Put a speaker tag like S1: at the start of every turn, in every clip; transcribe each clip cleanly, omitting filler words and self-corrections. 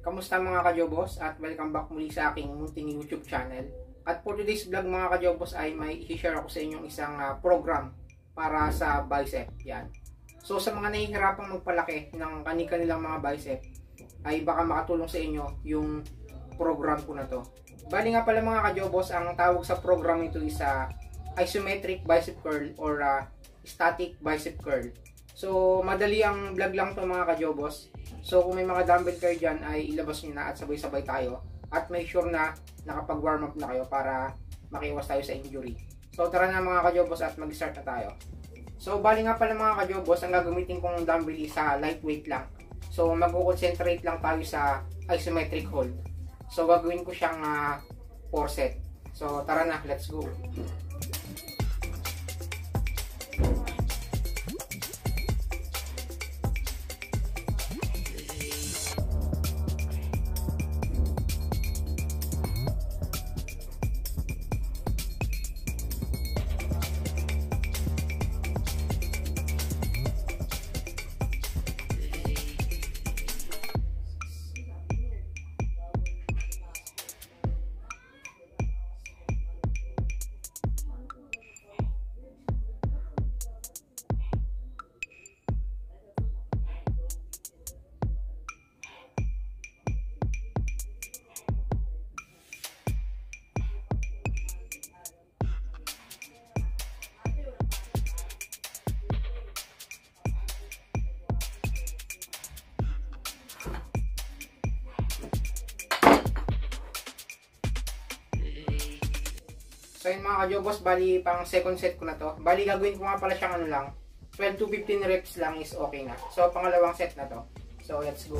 S1: Kamusta mga kajobos at welcome back muli sa aking munting YouTube channel. At for today's vlog mga kajobos ay may i-share ako sa inyong isang program para sa bicep. Yan. So sa mga nahihirapang magpalaki ng kanilang mga bicep ay baka makatulong sa inyo yung program ko na to. Bali nga pala mga kajobos, ang tawag sa program ito is isometric bicep curl or static bicep curl. So madali ang vlog lang to mga kajobos. So kung may mga dumbbell kayo dyan ay ilabas nyo na at sabay-sabay tayo. At make sure na nakapag-warm up na kayo para makiwas tayo sa injury. So tara na mga kajobos at mag-start na tayo. So bali nga pala mga kajobos, ang gagamitin kong dumbbell is lightweight lang. So mag-concentrate lang tayo sa isometric hold. So gagawin ko siyang 4 set. So tara na, let's go. So yun mga kajobos, bali pang second set ko na to. Bali gagawin ko nga pala siyang 12 to 15 reps lang is okay na. So pangalawang set na to. So let's go.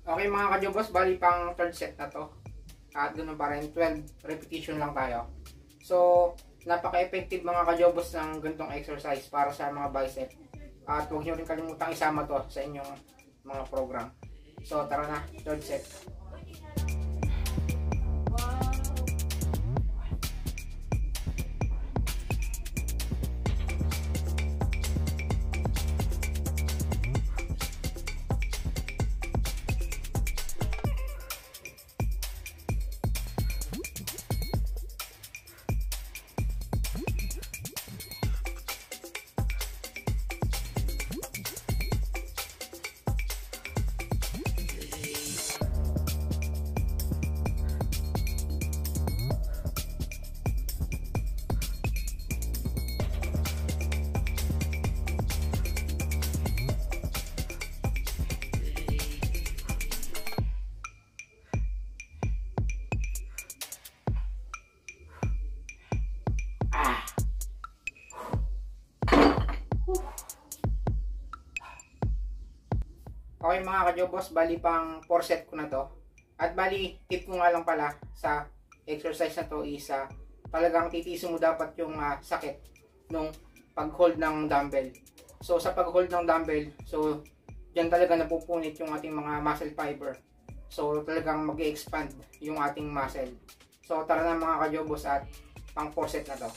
S1: Okay mga kajobos, bali pang third set na to. At ganoon pa rin, 12 repetition lang tayo. So, napaka-effective mga kajobos ng ganitong exercise para sa mga bicep. At huwag nyo rin kalimutang isama to sa inyong mga program. So, tara na, third set. Okay mga kajobos, bali pang 4 set ko na to. At bali, tip ko nga lang pala sa exercise na to is talagang titiisin mo dapat yung sakit nung pag-hold ng dumbbell. So sa pag-hold ng dumbbell, so dyan talaga napupunit yung ating mga muscle fiber. So talagang mag-expand yung ating muscle. So tara na mga kajobos at pang 4 set na to.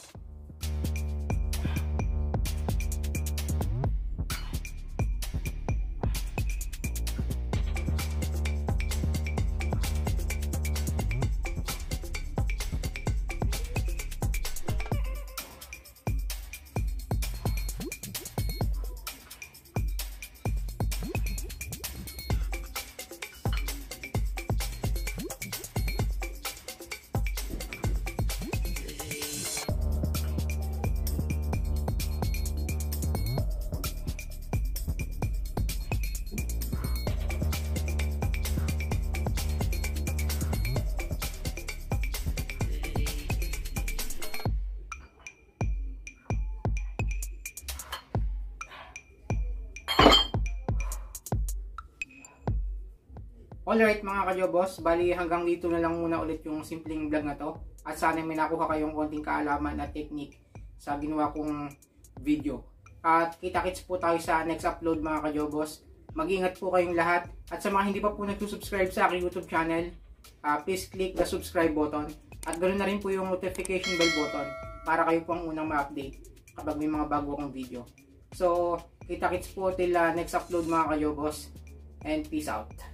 S1: Alright mga kajobos, bali hanggang dito na lang muna ulit yung simpleng vlog na to. At sana may nakuha kayong konting kaalaman at technique sa ginawa kong video. At kita-kits po tayo sa next upload mga kajobos. Mag-ingat po kayong lahat. At sa mga hindi pa po nagsusubscribe sa aking YouTube channel, please click the subscribe button. At ganoon na rin po yung notification bell button para kayo po ang unang ma-update kapag may mga bago akong video. So, kita-kits po till next upload mga kajobos. And peace out.